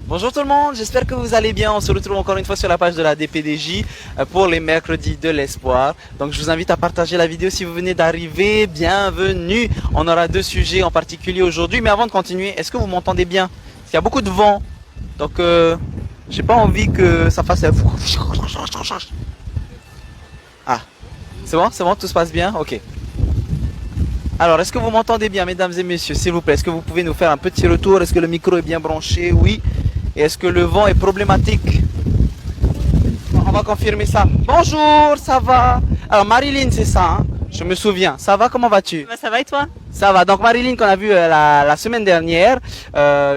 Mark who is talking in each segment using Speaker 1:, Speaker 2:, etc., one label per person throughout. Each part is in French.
Speaker 1: Bonjour tout le monde, j'espère que vous allez bien. On se retrouve encore une fois sur la page de la DPDJ pour les mercredis de l'espoir. Donc je vous invite à partager la vidéo si vous venez d'arriver. Bienvenue. On aura deux sujets en particulier aujourd'hui. Mais avant de continuer, est-ce que vous m'entendez bien? Parce qu'il y a beaucoup de vent. Donc j'ai pas envie que ça fasse... Ah, c'est bon, tout se passe bien? Ok. Alors, est-ce que vous m'entendez bien, mesdames et messieurs, s'il vous plaît? Est-ce que vous pouvez nous faire un petit retour? Est-ce que le micro est bien branché? Oui. Et est-ce que le vent est problématique? On va confirmer ça. Bonjour, ça va? Alors, Marilyn, c'est ça, hein? Je me souviens. Ça va, comment vas-tu?
Speaker 2: Bah, ça va et toi?
Speaker 1: Ça va. Donc, Marilyn, qu'on a vu la semaine dernière,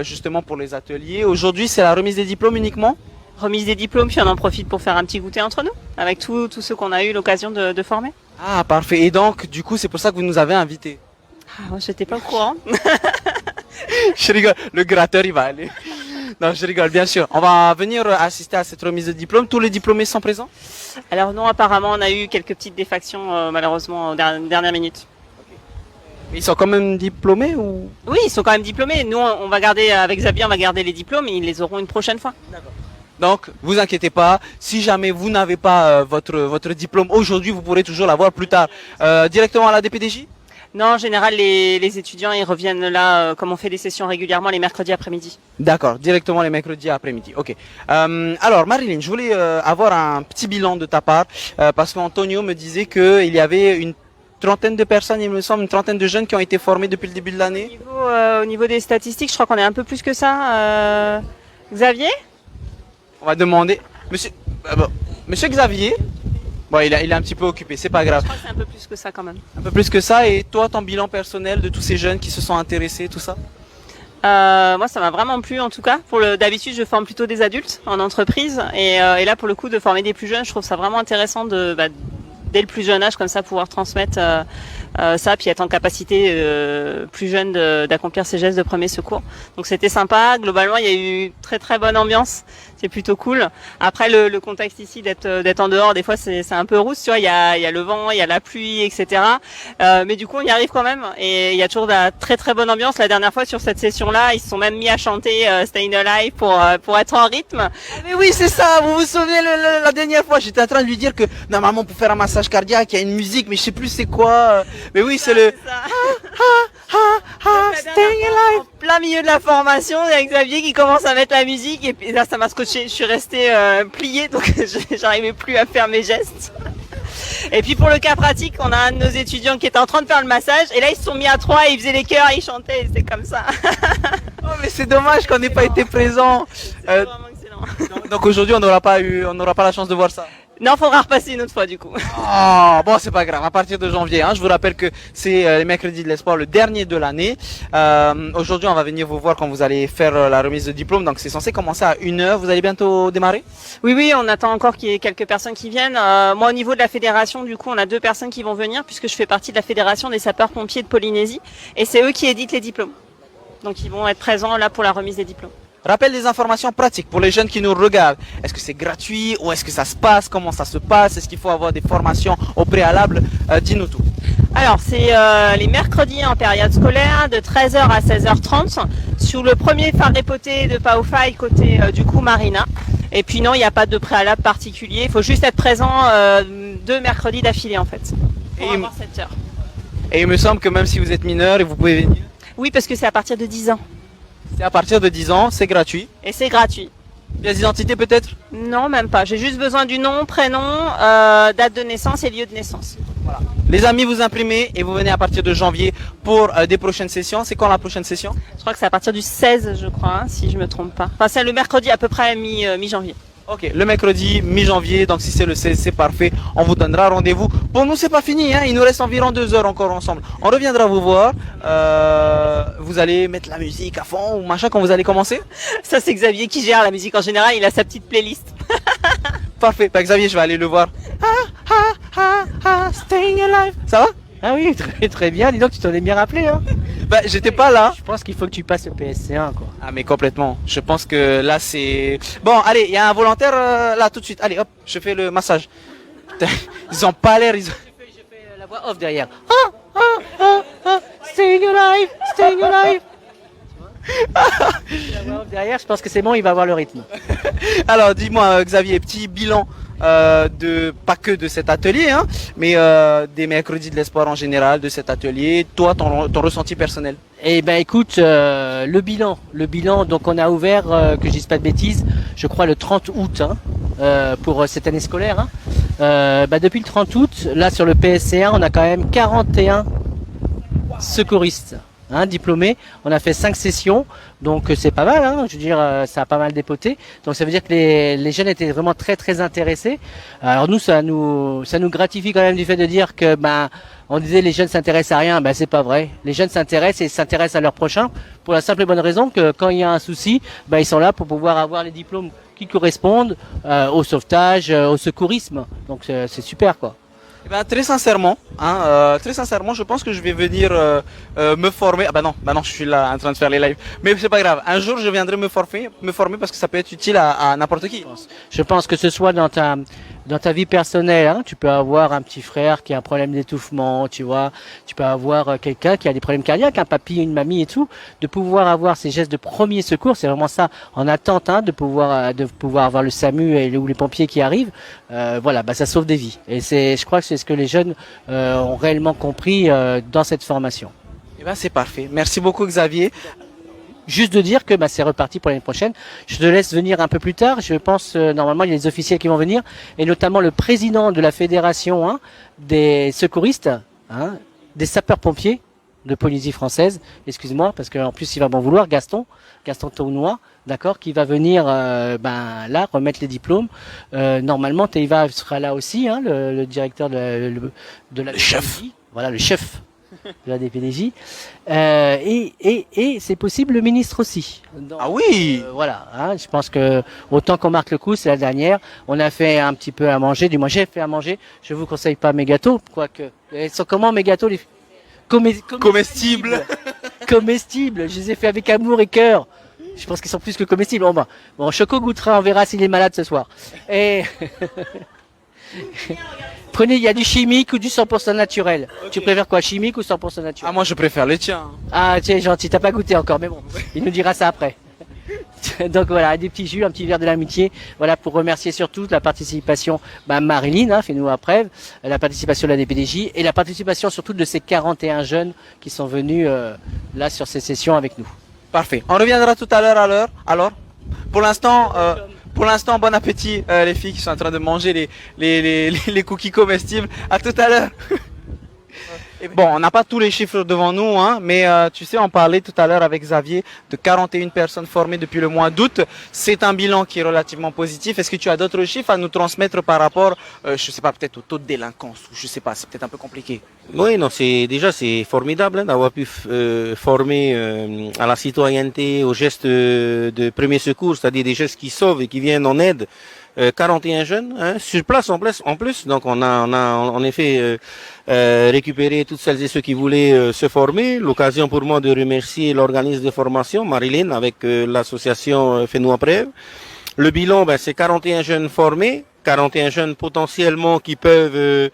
Speaker 1: justement pour les ateliers. Aujourd'hui, c'est la remise des diplômes uniquement?
Speaker 2: Remise des diplômes, puis on en profite pour faire un petit goûter entre nous, avec tous ceux qu'on a eu l'occasion de former.
Speaker 1: Ah, parfait. Et donc, du coup, c'est pour ça que vous nous avez invités.
Speaker 2: Ah, moi, j'étais pas au courant.
Speaker 1: Je rigole. Le gratteur, il va aller. Non, je rigole, bien sûr. On va venir assister à cette remise de diplôme. Tous les diplômés sont présents?
Speaker 2: Alors non, apparemment, on a eu quelques petites défactions, malheureusement, en dernière minute.
Speaker 1: Ils sont quand même diplômés ou?
Speaker 2: Oui, ils sont quand même diplômés. Nous, on va garder, avec Xavier, on va garder les diplômes et ils les auront une prochaine fois.
Speaker 1: Donc, vous inquiétez pas, si jamais vous n'avez pas votre diplôme aujourd'hui, vous pourrez toujours l'avoir plus tard. Directement à la DPDJ?
Speaker 2: Non, en général, les étudiants, ils reviennent là, comme on fait des sessions régulièrement, les mercredis après-midi.
Speaker 1: D'accord, directement les mercredis après-midi. Ok. Alors, Marilyn, je voulais avoir un petit bilan de ta part, parce qu'Antonio me disait qu'il y avait une trentaine de personnes, il me semble, une trentaine de jeunes qui ont été formés depuis le début de l'année.
Speaker 2: Au niveau des statistiques, je crois qu'on est un peu plus que ça. Xavier?
Speaker 1: On va demander... Monsieur Xavier? Bon, il est un petit peu occupé, c'est pas grave.
Speaker 2: Je crois que c'est un peu plus que ça quand même.
Speaker 1: Un peu plus que ça, et toi, ton bilan personnel de tous ces jeunes qui se sont intéressés, tout ça?
Speaker 2: Moi, ça m'a vraiment plu en tout cas. D'habitude, je forme plutôt des adultes en entreprise, et là, pour le coup, de former des plus jeunes, je trouve ça vraiment intéressant dès le plus jeune âge, comme ça, pouvoir transmettre ça, puis être en capacité plus jeune d'accomplir ces gestes de premier secours. Donc c'était sympa. Globalement, il y a eu très très bonne ambiance. C'est plutôt cool. Après, le contexte ici d'être en dehors, des fois c'est un peu rousse, tu vois. Il y a le vent, il y a la pluie, etc. Mais du coup, on y arrive quand même. Et il y a toujours de la très très bonne ambiance. La dernière fois sur cette session-là, ils se sont même mis à chanter Stayin' Alive pour être en rythme.
Speaker 1: Ah, mais oui, c'est ça. Vous vous souvenez la dernière fois, j'étais en train de lui dire que normalement pour faire un massage cardiaque, il y a une musique, mais je sais plus c'est quoi. Mais oui, c'est le
Speaker 2: Stayin' Alive. En plein milieu de la formation, il y a Xavier qui commence à mettre la musique et là ça m'a scotché. Je suis restée pliée, donc j'arrivais plus à faire mes gestes. Et puis pour le cas pratique, on a un de nos étudiants qui était en train de faire le massage et là ils se sont mis à trois et ils faisaient les chœurs et ils chantaient, c'est comme ça.
Speaker 1: Oh, mais c'est dommage qu'on n'ait pas été présent.
Speaker 2: C'était vraiment excellent.
Speaker 1: Donc aujourd'hui on n'aura pas la chance de voir ça.
Speaker 2: Non, faudra repasser une autre fois du coup.
Speaker 1: Oh, bon, c'est pas grave. À partir de janvier, hein, je vous rappelle que c'est les mercredis de l'espoir, le dernier de l'année. Aujourd'hui, on va venir vous voir quand vous allez faire la remise de diplôme. Donc, c'est censé commencer à 1h. Vous allez bientôt démarrer?
Speaker 2: Oui, on attend encore qu'il y ait quelques personnes qui viennent. Moi, au niveau de la fédération, du coup, on a 2 personnes qui vont venir puisque je fais partie de la fédération des sapeurs-pompiers de Polynésie et c'est eux qui éditent les diplômes. Donc, ils vont être présents là pour la remise des diplômes.
Speaker 1: Rappelle des informations pratiques pour les jeunes qui nous regardent. Est-ce que c'est gratuit? Où est-ce que ça se passe? Comment ça se passe? Est-ce qu'il faut avoir des formations au préalable? Dis-nous tout.
Speaker 2: Alors, c'est les mercredis en période scolaire de 13h à 16h30 sur le premier phare dépoté de Paofaï côté du coup Marina. Et puis non, il n'y a pas de préalable particulier. Il faut juste être présent 2 mercredis d'affilée en fait. Pour avoir 7 heures.
Speaker 1: Et il me semble que même si vous êtes mineur et vous pouvez venir.
Speaker 2: Oui, parce que c'est à partir de 10 ans.
Speaker 1: C'est à partir de 10 ans, c'est gratuit.
Speaker 2: Et c'est gratuit.
Speaker 1: Pièce d'identité peut-être?
Speaker 2: Non, même pas. J'ai juste besoin du nom, prénom, date de naissance et lieu de naissance.
Speaker 1: Voilà. Les amis, vous imprimez et vous venez à partir de janvier pour des prochaines sessions. C'est quand la prochaine session?
Speaker 2: Je crois que c'est à partir du 16, je crois, si je me trompe pas. Enfin, c'est le mercredi à peu près mi-janvier.
Speaker 1: Ok, le mercredi mi-janvier, donc si c'est le 16, c'est parfait. On vous donnera rendez-vous. Pour nous, c'est pas fini, hein. Il nous reste environ 2 heures encore ensemble. On reviendra vous voir. Vous allez mettre la musique à fond ou machin quand vous allez commencer?
Speaker 2: Ça, c'est Xavier qui gère la musique en général. Il a sa petite playlist.
Speaker 1: Parfait. Bah, Xavier, je vais aller le voir. Staying alive. Ça va?
Speaker 3: Ah oui, très bien. Dis donc, tu t'en es bien rappelé, hein.
Speaker 1: Bah, j'étais pas là.
Speaker 3: Je pense qu'il faut que tu passes le PSC1, quoi.
Speaker 1: Ah, mais complètement. Je pense que là, c'est... Bon, allez, il y a un volontaire là tout de suite. Allez, hop, je fais le massage. Putain, ils ont pas l'air...
Speaker 3: Je fais la voix off derrière. Staying alive, staying alive. Derrière, je pense que c'est bon, il va avoir le rythme.
Speaker 1: Alors, dis-moi, Xavier, petit bilan pas que de cet atelier, hein, mais des mercredis de l'espoir en général, de cet atelier. Toi, ton ressenti personnel.
Speaker 3: Eh ben écoute, le bilan, donc on a ouvert, que je dise pas de bêtises, je crois le 30 août hein, pour cette année scolaire. Hein. Depuis le 30 août, là sur le PSC1, on a quand même 41 secouristes diplômés. On a fait 5 sessions, donc c'est pas mal. Hein, je veux dire, ça a pas mal dépoté. Donc ça veut dire que les jeunes étaient vraiment très très intéressés. Alors nous, ça nous gratifie quand même du fait de dire que on disait les jeunes s'intéressent à rien, c'est pas vrai. Les jeunes s'intéressent et s'intéressent à leur prochain pour la simple et bonne raison que quand il y a un souci, ils sont là pour pouvoir avoir les diplômes qui correspondent au sauvetage, au secourisme. Donc c'est super quoi.
Speaker 1: Eh ben, très sincèrement, je pense que je vais venir me former. Ah non, je suis là en train de faire les lives. Mais c'est pas grave. Un jour, je viendrai me former parce que ça peut être utile à n'importe qui.
Speaker 3: Je pense que ce soit dans ta vie personnelle, tu peux avoir un petit frère qui a un problème d'étouffement, tu vois. Tu peux avoir quelqu'un qui a des problèmes cardiaques, un papy, une mamie et tout. De pouvoir avoir ces gestes de premier secours, c'est vraiment ça. En attente, de pouvoir avoir le SAMU ou les pompiers qui arrivent. Ça sauve des vies. Et je crois que c'est ce que les jeunes ont réellement compris dans cette formation.
Speaker 1: Eh ben, c'est parfait. Merci beaucoup, Xavier.
Speaker 3: Juste de dire que c'est reparti pour l'année prochaine. Je te laisse venir un peu plus tard. Je pense normalement il y a des officiels qui vont venir et notamment le président de la fédération des secouristes, des sapeurs-pompiers de Polynésie française. Excuse-moi parce qu'en plus il va m'en vouloir. Gaston Taunois, d'accord, qui va venir là remettre les diplômes. Normalement Teiva sera là aussi, le directeur de la
Speaker 1: chef.
Speaker 3: Voilà le chef de la DPDJ. Et c'est possible le ministre aussi. Donc,
Speaker 1: ah oui
Speaker 3: je pense que autant qu'on marque le coup, c'est la dernière. On a fait un petit peu à manger, du moins j'ai fait à manger. Je vous conseille pas mes gâteaux, quoique. Ils sont comment mes gâteaux
Speaker 1: comestibles.
Speaker 3: Comestibles. Je les ai fait avec amour et cœur. Je pense qu'ils sont plus que comestibles. Bon, Choco goûtera, on verra s'il est malade ce soir. Et prenez, il y a du chimique ou du 100% naturel. Okay. Tu préfères quoi, chimique ou 100% naturel?
Speaker 1: Ah, moi je préfère le tien.
Speaker 3: Ah, tu es gentil, t'as pas goûté encore, mais bon, il nous dira ça après. Donc voilà, des petits jus, un petit verre de l'amitié, voilà, pour remercier surtout la participation, Marilyn, fais-nous après, la participation de la DPDJ et la participation surtout de ces 41 jeunes qui sont venus là sur ces sessions avec nous.
Speaker 1: Parfait. On reviendra tout à l'heure. Alors, pour l'instant, bon appétit les filles qui sont en train de manger les cookies comestibles. À tout à l'heure. Bon, on n'a pas tous les chiffres devant nous, mais tu sais, on parlait tout à l'heure avec Xavier de 41 personnes formées depuis le mois d'août. C'est un bilan qui est relativement positif. Est-ce que tu as d'autres chiffres à nous transmettre par rapport, je sais pas, peut-être au taux de délinquance ou je sais pas, c'est peut-être un peu compliqué.
Speaker 4: Oui, non, c'est formidable d'avoir pu former à la citoyenneté, aux gestes de premier secours, c'est-à-dire des gestes qui sauvent et qui viennent en aide. 41 jeunes sur place en plus, donc on a en effet récupéré toutes celles et ceux qui voulaient se former. L'occasion pour moi de remercier l'organisme de formation Marilyn avec l'association Fais-nous après. Le bilan, c'est 41 jeunes formés, 41 jeunes potentiellement qui peuvent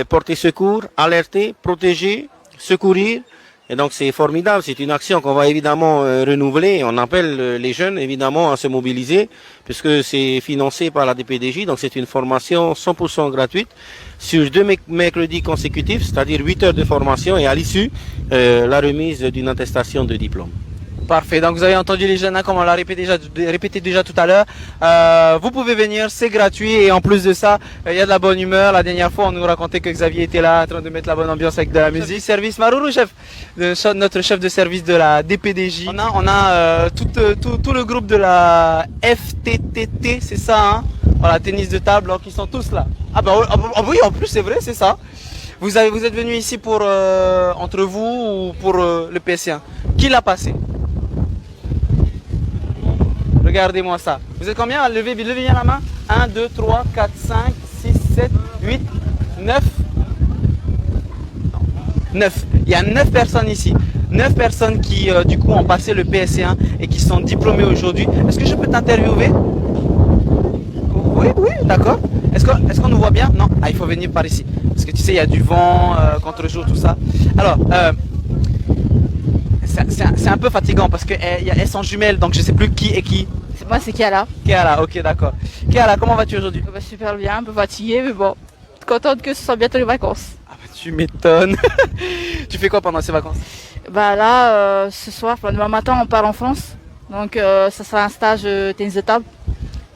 Speaker 4: porter secours, alerter, protéger, secourir. Et donc c'est formidable, c'est une action qu'on va évidemment renouveler. On appelle les jeunes évidemment à se mobiliser puisque c'est financé par la DPDJ. Donc c'est une formation 100% gratuite sur 2 mercredis consécutifs, c'est-à-dire 8 heures de formation et à l'issue la remise d'une attestation de diplôme.
Speaker 1: Parfait, donc vous avez entendu les jeunes, comme on l'a répété déjà tout à l'heure. Vous pouvez venir, c'est gratuit et en plus de ça, il y a de la bonne humeur. La dernière fois, on nous racontait que Xavier était là en train de mettre la bonne ambiance avec de la musique. Service Maruru, notre chef de service de la DPDJ. On a tout le groupe de la FTTT, c'est ça, voilà, tennis de table, donc ils sont tous là. Oui, en plus c'est vrai, c'est ça. Vous êtes venus ici pour entre vous ou pour le PSC1? Qui l'a passé? Regardez-moi ça. Vous êtes combien? Levez bien la main. 1, 2, 3, 4, 5, 6, 7, 8, 9. 9. Il y a 9 personnes ici. 9 personnes qui, du coup, ont passé le PSC1 et qui sont diplômées aujourd'hui. Est-ce que je peux t'interviewer? Oui, d'accord. Est-ce qu'on nous voit bien? Non. Il faut venir par ici. Parce que tu sais, il y a du vent, contre-jour, tout ça. Alors, c'est un peu fatigant parce qu'elles sont jumelles, donc je sais plus qui est qui.
Speaker 5: Moi, c'est Kiala.
Speaker 1: Kiala, ok, d'accord. Kiala, comment vas-tu aujourd'hui?
Speaker 5: Bah, super bien, un peu fatiguée, mais bon, contente que ce soit bientôt les vacances.
Speaker 1: Ah bah, tu m'étonnes. Tu fais quoi pendant ces vacances?
Speaker 5: Bah là, ce soir, enfin, demain matin, on part en France. Donc, ça sera un stage tennis de table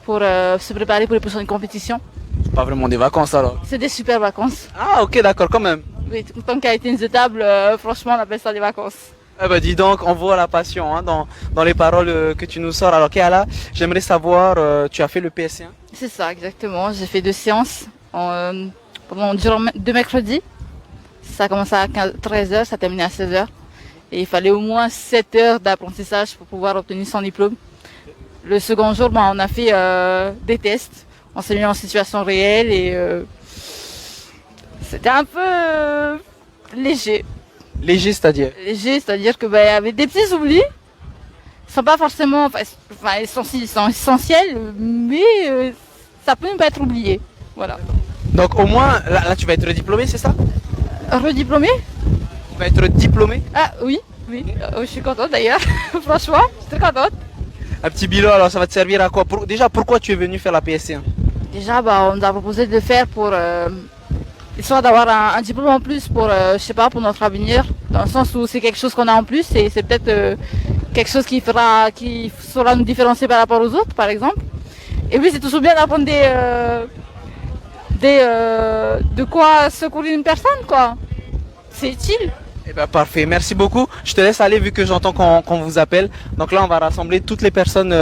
Speaker 5: pour se préparer pour les prochaines compétitions.
Speaker 1: C'est pas vraiment des vacances alors.
Speaker 5: C'est des super vacances.
Speaker 1: Ah ok, d'accord, quand même.
Speaker 5: Oui, tant qu'il y a tennis de table, franchement, on appelle ça des vacances.
Speaker 1: Ah bah dis donc, on voit la passion hein, dans les paroles que tu nous sors. Alors Kiala, j'aimerais savoir, tu as fait le PSC1?
Speaker 5: C'est ça, exactement. J'ai fait 2 séances durant 2 mercredis. Ça a commencé à 13h, ça a terminé à 16h. Et il fallait au moins 7 heures d'apprentissage pour pouvoir obtenir son diplôme. Le second jour, on a fait des tests. On s'est mis en situation réelle et c'était un peu léger.
Speaker 1: Léger, c'est-à-dire?
Speaker 5: Léger, c'est-à-dire que il y avait des petits oublis. Ils sont pas forcément, ils sont essentiels, mais ça peut ne pas être oublié. Voilà.
Speaker 1: Donc au moins, là tu vas être diplômé, c'est ça?
Speaker 5: Rediplômé?
Speaker 1: Tu vas être diplômé?
Speaker 5: Ah oui, je suis contente d'ailleurs. Franchement, je suis très contente.
Speaker 1: Un petit bilan, alors ça va te servir à quoi? Déjà, pourquoi tu es venu faire la PSC1?
Speaker 5: Déjà, on nous a proposé de le faire pour histoire d'avoir un diplôme en plus pour, je sais pas, pour notre avenir, dans le sens où c'est quelque chose qu'on a en plus et c'est peut-être quelque chose qui saura nous différencier par rapport aux autres, par exemple. Et puis c'est toujours bien d'apprendre de quoi secourir une personne, quoi. C'est utile.
Speaker 1: Eh ben parfait, merci beaucoup. Je te laisse aller vu que j'entends qu'on vous appelle. Donc là, on va rassembler toutes les personnes,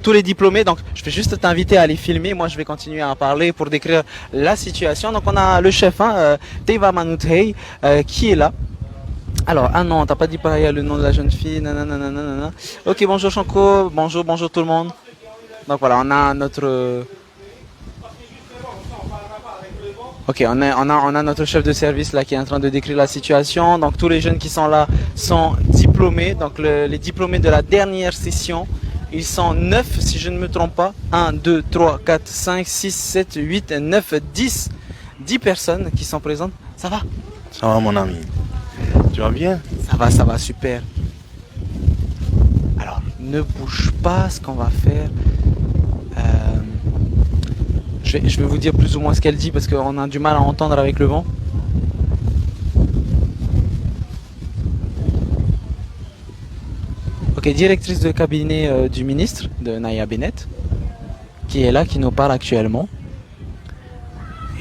Speaker 1: tous les diplômés. Donc je vais juste t'inviter à les filmer. Moi, je vais continuer à en parler pour décrire la situation. Donc on a le chef, Teiva Manutei, qui est là. Alors, ah non, t'as pas dit pareil le nom de la jeune fille. Nanana. Ok, bonjour Chanko, bonjour tout le monde. Donc voilà, on a notre... Ok, on a notre chef de service là qui est en train de décrire la situation. Donc tous les jeunes qui sont là sont diplômés. Donc les diplômés de la dernière session, ils sont 9 si je ne me trompe pas. 1, 2, 3, 4, 5, 6, 7, 8, 9, 10. 10 personnes qui sont présentes. Ça va?
Speaker 6: Ça va mon ami? Tu vas bien?
Speaker 1: Ça va, super. Alors, ne bouge pas, ce qu'on va faire. Je vais vous dire plus ou moins ce qu'elle dit parce qu'on a du mal à entendre avec le vent. Ok, directrice de cabinet du ministre, de Naya Bennett, qui est là, qui nous parle actuellement.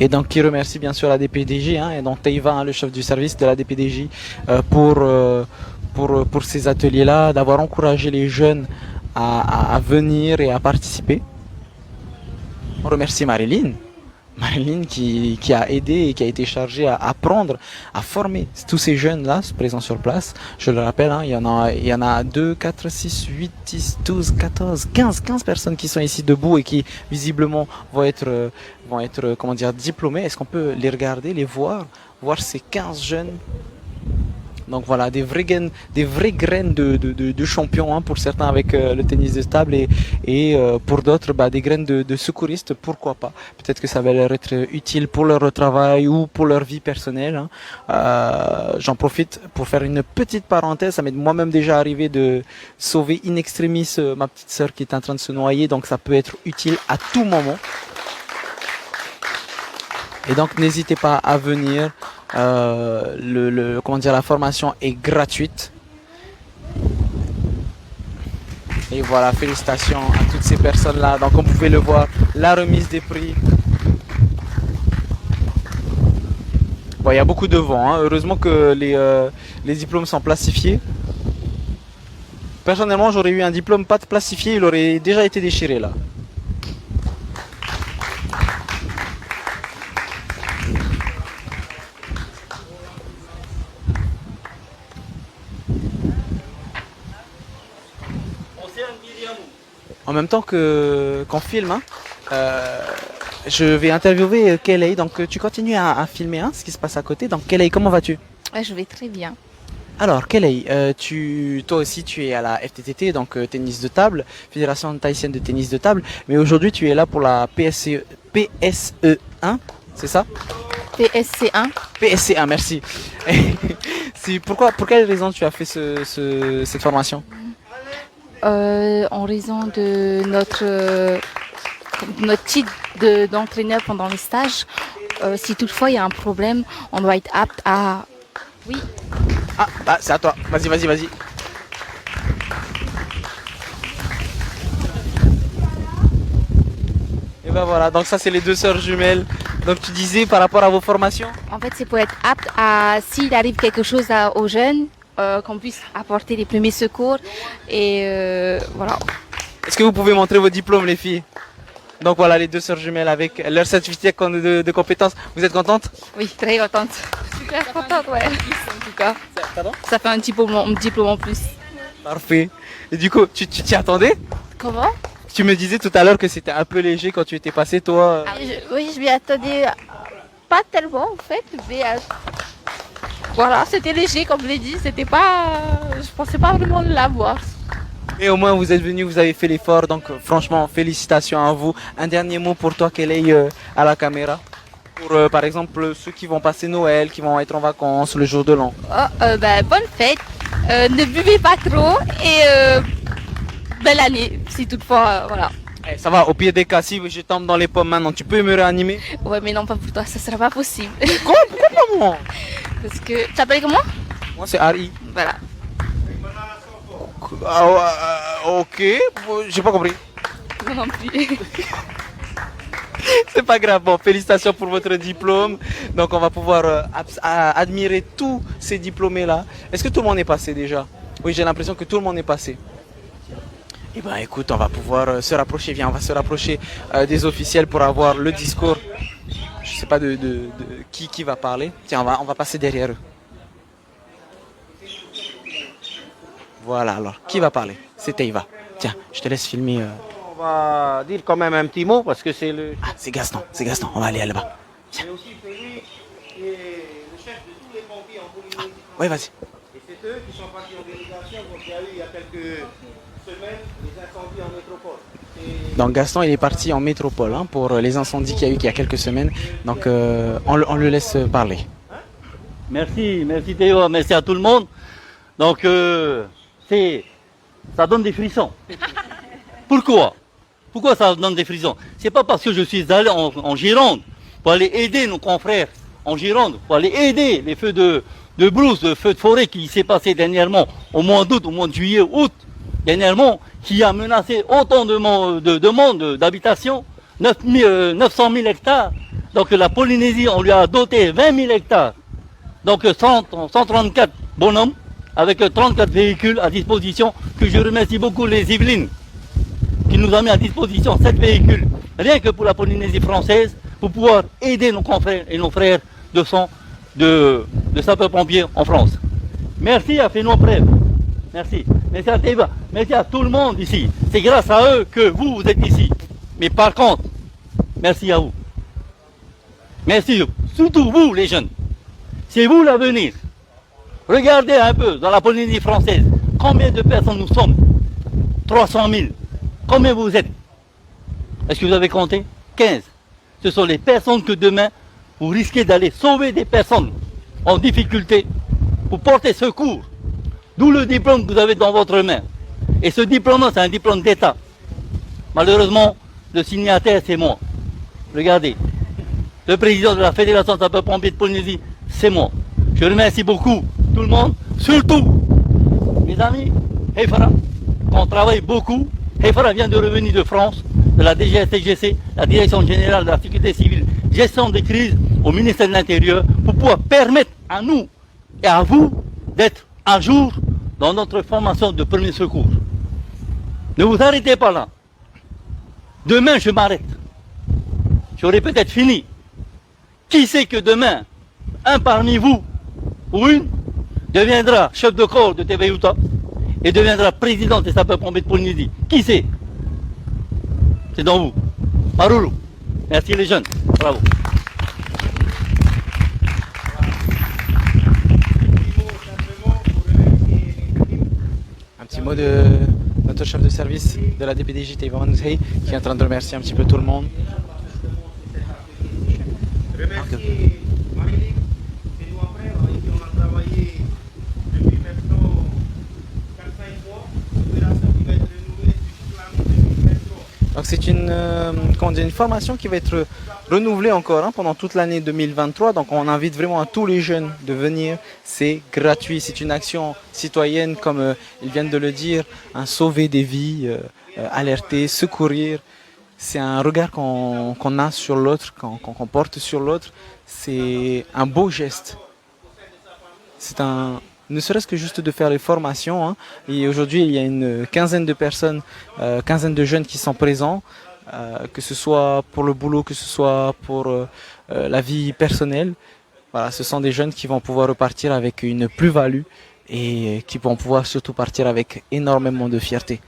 Speaker 1: Et donc qui remercie bien sûr la DPDJ, et donc Teiva, le chef du service de la DPDJ, pour ces ateliers-là, d'avoir encouragé les jeunes à venir et à participer. On remercie Marilyn qui a aidé et qui a été chargée à apprendre, à former tous ces jeunes-là présents sur place. Je le rappelle, il y en a 2, 4, 6, 8, 10, 12, 14, 15 personnes qui sont ici debout et qui visiblement vont être comment dire, diplômées. Est-ce qu'on peut les regarder, les voir ces 15 jeunes? Donc voilà, des vraies graines de champions, pour certains avec le tennis de table et pour d'autres des graines de secouristes, pourquoi pas. Peut-être que ça va leur être utile pour leur travail ou pour leur vie personnelle. J'en profite pour faire une petite parenthèse, ça m'est moi-même déjà arrivé de sauver in extremis ma petite sœur qui est en train de se noyer, donc ça peut être utile à tout moment. Et donc n'hésitez pas à venir. La formation est gratuite. Et voilà, félicitations à toutes ces personnes-là. Donc, comme vous pouvez le voir, la remise des prix. Bon, il y a beaucoup de vent. Heureusement que les diplômes sont plastifiés. Personnellement, j'aurais eu un diplôme pas plastifié, il aurait déjà été déchiré là. En même temps qu'on filme, je vais interviewer Kelly. Donc tu continues à filmer ce qui se passe à côté. Donc Kelly, comment vas-tu?
Speaker 5: Je vais très bien.
Speaker 1: Alors Kelly, toi aussi tu es à la FTTT, donc tennis de table, Fédération Tahitienne de tennis de table. Mais aujourd'hui tu es là pour la PSE1, c'est ça?
Speaker 5: PSC1.
Speaker 1: PSC1, merci. Pour quelle raison tu as fait cette formation?
Speaker 5: En raison de notre titre d'entraîneur pendant les stages. Si toutefois il y a un problème, on doit être apte à... Oui.
Speaker 1: Ah, bah, c'est à toi. Vas-y. Et ben voilà, donc ça c'est les deux sœurs jumelles. Donc tu disais par rapport à vos formations?
Speaker 5: En fait, c'est pour être apte à, s'il arrive quelque chose aux jeunes, qu'on puisse apporter les premiers secours. Et voilà.
Speaker 1: Est-ce que vous pouvez montrer vos diplômes, les filles? Donc voilà, les deux sœurs jumelles avec leur certificat de compétences. Vous êtes contente?
Speaker 5: Oui, très contente. Super contente, ouais. En tout cas,
Speaker 1: Pardon?
Speaker 5: ça fait un diplôme en plus.
Speaker 1: Parfait. Et du coup, tu t'y attendais?
Speaker 5: Comment?
Speaker 1: Tu me disais tout à l'heure que c'était un peu léger quand tu étais passé, toi.
Speaker 5: Oui, je m'y attendais pas tellement en fait, mais voilà, c'était léger comme je l'ai dit, c'était pas, je pensais pas vraiment l'avoir.
Speaker 1: Et au moins vous êtes venu, vous avez fait l'effort, donc franchement félicitations à vous. Un dernier mot pour toi, Kelly, à la caméra. Pour par exemple ceux qui vont passer Noël, qui vont être en vacances le jour de l'an.
Speaker 5: Bonne fête, ne buvez pas trop et belle année si toutefois, voilà.
Speaker 1: Eh, ça va, au pire des cas, si je tombe dans les pommes maintenant, tu peux me réanimer?
Speaker 5: Ouais, mais non, pas pour toi, ça sera pas possible.
Speaker 1: Pourquoi pas moi?
Speaker 5: Parce que, tu t'appelles comment?
Speaker 1: Moi c'est Harry.
Speaker 5: Voilà.
Speaker 1: Ok, j'ai pas compris.
Speaker 5: Moi non plus.
Speaker 1: C'est pas grave, bon, félicitations pour votre diplôme. Donc on va pouvoir admirer tous ces diplômés-là. Est-ce que tout le monde est passé déjà? Oui, j'ai l'impression que tout le monde est passé. Eh ben écoute, on va pouvoir se rapprocher, viens, on va se rapprocher des officiels pour avoir le discours. Je sais pas de qui va parler. Tiens, on va passer derrière eux. Voilà, alors, qui va parler? C'est Taïva. Tiens, je te laisse filmer.
Speaker 4: On va dire quand même un petit mot parce que c'est le...
Speaker 1: Ah, c'est Gaston, on va aller là-bas.
Speaker 4: C'est aussi celui qui est le chef de tous les pompiers en Polynésie.
Speaker 1: Oui, vas-y.
Speaker 4: Et c'est eux qui sont partis en délégation quand il y a eu il y a quelques semaines les incendies en métropole.
Speaker 1: Donc Gaston, il est parti en métropole hein, pour les incendies qu'il y a eu il y a quelques semaines. Donc on le laisse parler.
Speaker 7: Merci Théo, merci à tout le monde. Donc ça donne des frissons. Pourquoi ça donne des frissons? C'est pas parce que je suis allé en Gironde pour aller aider nos confrères en Gironde, pour aller aider les feux de brousse, de feux de forêt qui s'est passé dernièrement au mois d'août, au mois de juillet, août, dernièrement, qui a menacé autant de monde d'habitation, 900 000 hectares. Donc la Polynésie, on lui a doté 20 000 hectares. Donc 134 bonhommes avec 34 véhicules à disposition, que je remercie beaucoup les Yvelines qui nous a mis à disposition 7 véhicules, rien que pour la Polynésie française, pour pouvoir aider nos confrères et nos frères de sapeurs-pompiers en France. Merci à Fénon Prève. Merci. Merci à Théva. Merci à tout le monde ici. C'est grâce à eux que vous êtes ici. Mais par contre, merci à vous. Merci, surtout vous les jeunes. C'est vous l'avenir. Regardez un peu dans la Polynésie française. Combien de personnes nous sommes? 300 000. Combien vous êtes? Est-ce que vous avez compté? 15. Ce sont les personnes que demain, vous risquez d'aller sauver des personnes en difficulté pour porter secours. D'où le diplôme que vous avez dans votre main. Et ce diplôme, c'est un diplôme d'État. Malheureusement, le signataire, c'est moi. Regardez. Le président de la Fédération de sapeurs-pompiers de Polynésie, c'est moi. Je remercie beaucoup tout le monde, surtout mes amis, Heifara, qu'on travaille beaucoup. Heifara vient de revenir de France, de la DGSTGC, la Direction Générale de la Sécurité Civile, gestion des crises au ministère de l'Intérieur, pour pouvoir permettre à nous et à vous d'être à jour dans notre formation de premier secours. Ne vous arrêtez pas là. Demain, je m'arrête. J'aurai peut-être fini. Qui sait que demain, un parmi vous, ou une, deviendra chef de corps de TV Utah et deviendra président des sapeurs-pompiers de Polynésie. Qui sait? C'est dans vous. Marulu. Merci les jeunes. Bravo.
Speaker 1: Un petit mot de notre chef de service de la DPDJ, Taïva Manouthei, qui est en train de remercier un petit peu tout le monde.
Speaker 4: Remercier Marie-Ligue, fais-nous après. Alors, ici, on a travaillé depuis maintenant 4-5 mois. L'opération qui va être renouvelée toute l'année 2023.
Speaker 1: Donc c'est une formation qui va être renouvelée encore hein, pendant toute l'année 2023. Donc on invite vraiment à tous les jeunes de venir. C'est gratuit. C'est une action citoyenne comme ils viennent de le dire. Sauver des vies, alerter, secourir. C'est un regard qu'on a sur l'autre, qu'on porte sur l'autre. C'est un beau geste. Ne serait-ce que juste de faire les formations. Hein. Et aujourd'hui, il y a une quinzaine de personnes, quinzaine de jeunes qui sont présents, que ce soit pour le boulot, que ce soit pour la vie personnelle. Voilà, ce sont des jeunes qui vont pouvoir repartir avec une plus-value et qui vont pouvoir surtout partir avec énormément de fierté.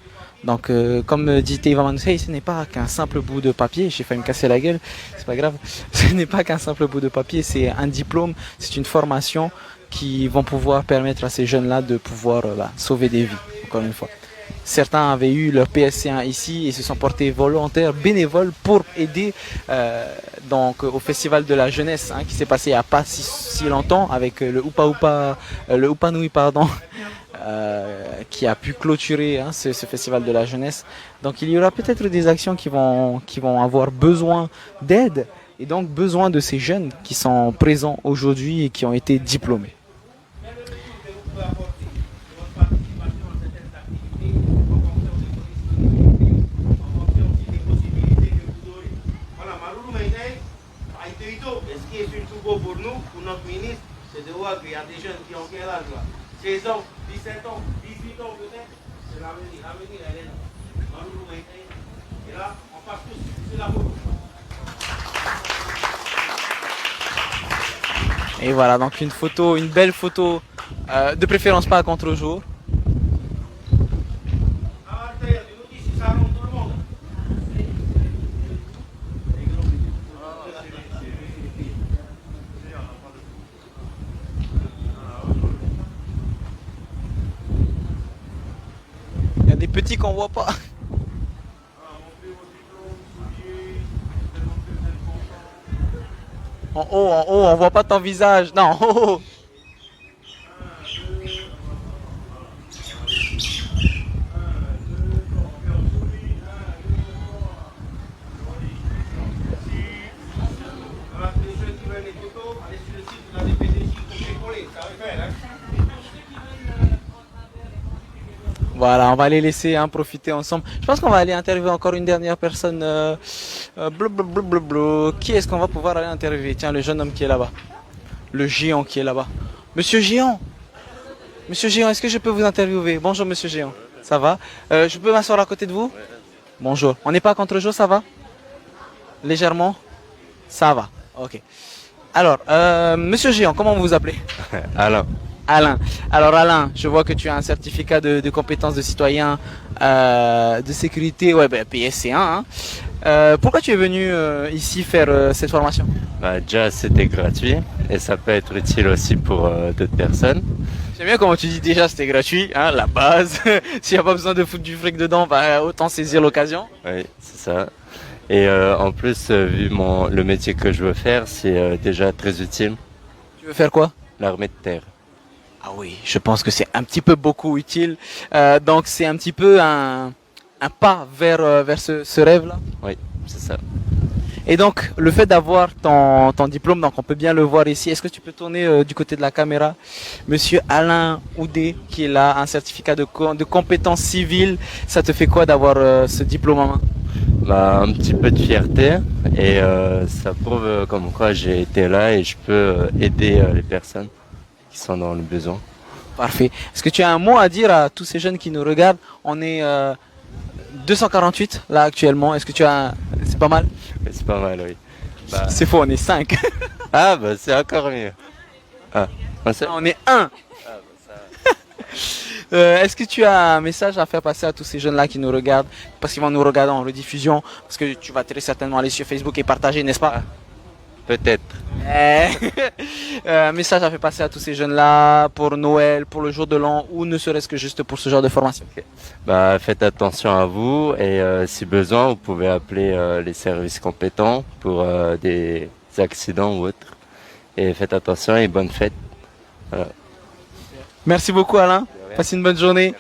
Speaker 1: Donc, comme dit Teiva Manusei, ce n'est pas qu'un simple bout de papier. J'ai failli me casser la gueule, c'est pas grave. Ce n'est pas qu'un simple bout de papier, c'est un diplôme, c'est une formation qui vont pouvoir permettre à ces jeunes-là de pouvoir sauver des vies, encore une fois. Certains avaient eu leur PSC1 ici et se sont portés volontaires, bénévoles pour aider donc au Festival de la Jeunesse qui s'est passé il n'y a pas si longtemps avec le Upa Nui, pardon, qui a pu clôturer ce Festival de la Jeunesse. Donc il y aura peut-être des actions qui vont avoir besoin d'aide et donc besoin de ces jeunes qui sont présents aujourd'hui et qui ont été diplômés.
Speaker 4: Ce qui est surtout beau pour nous, pour notre ministre, c'est de voir qu'il y a des jeunes qui ont quel âge là 16 ans, 17 ans, 18 ans peut-être. C'est l'avenir, l'avenir elle est là. Marulu Maïtaï. Et là, on passe tous sur la photo.
Speaker 1: Et voilà, donc une belle photo, de préférence pas à contre-jour. Il y a des petits qu'on voit pas. En haut, on voit pas ton visage. Non, en haut. Voilà, on va les laisser profiter ensemble. Je pense qu'on va aller interviewer encore une dernière personne. Qui est-ce qu'on va pouvoir aller interviewer? Tiens, le jeune homme qui est là-bas. Le géant qui est là-bas. Monsieur Géant. Monsieur Géant, est-ce que je peux vous interviewer? Bonjour Monsieur Géant. Ça va? Je peux m'asseoir à côté de vous? Bonjour. On n'est pas à contre-jour, ça va? Légèrement? Ça va. Ok. Alors, Monsieur Géant, comment vous vous appelez?
Speaker 8: Alain.
Speaker 1: Alain. Alors Alain, je vois que tu as un certificat de compétences de citoyen de sécurité, PSC1. Pourquoi tu es venu ici faire cette formation?
Speaker 8: Déjà, c'était gratuit et ça peut être utile aussi pour d'autres personnes.
Speaker 1: J'aime bien comment tu dis déjà c'était gratuit, la base. S'il n'y a pas besoin de foutre du fric dedans, autant saisir l'occasion.
Speaker 8: Oui, c'est ça. Et en plus, vu le métier que je veux faire, c'est déjà très utile.
Speaker 1: Tu veux faire quoi?
Speaker 8: L'armée de terre.
Speaker 1: Ah oui, je pense que c'est un petit peu beaucoup utile. Donc c'est un petit peu un pas vers ce rêve-là.
Speaker 8: Oui, c'est ça.
Speaker 1: Et donc le fait d'avoir ton diplôme, donc on peut bien le voir ici. Est-ce que tu peux tourner du côté de la caméra? Monsieur Alain Oudé qui est là, un certificat de compétences civiles. Ça te fait quoi d'avoir ce diplôme en main?
Speaker 8: Un petit peu de fierté et ça prouve comme quoi j'ai été là et je peux aider les personnes qui sont dans le besoin.
Speaker 1: Parfait. Est-ce que tu as un mot à dire à tous ces jeunes qui nous regardent? On est 248 là actuellement. Est-ce que tu as... C'est pas mal?
Speaker 8: C'est pas mal, oui.
Speaker 1: C'est faux, on est 5.
Speaker 8: C'est encore mieux.
Speaker 1: On est 1. Est-ce que tu as un message à faire passer à tous ces jeunes-là qui nous regardent? Parce qu'ils vont nous regarder en rediffusion. Parce que tu vas très certainement aller sur Facebook et partager, n'est-ce pas?
Speaker 8: Peut-être.
Speaker 1: Un message à faire passer à tous ces jeunes-là pour Noël, pour le jour de l'an ou ne serait-ce que juste pour ce genre de formation.
Speaker 8: Faites attention à vous et si besoin, vous pouvez appeler les services compétents pour des accidents ou autres. Et faites attention et bonne fête. Voilà.
Speaker 1: Merci beaucoup Alain. Passez une bonne journée.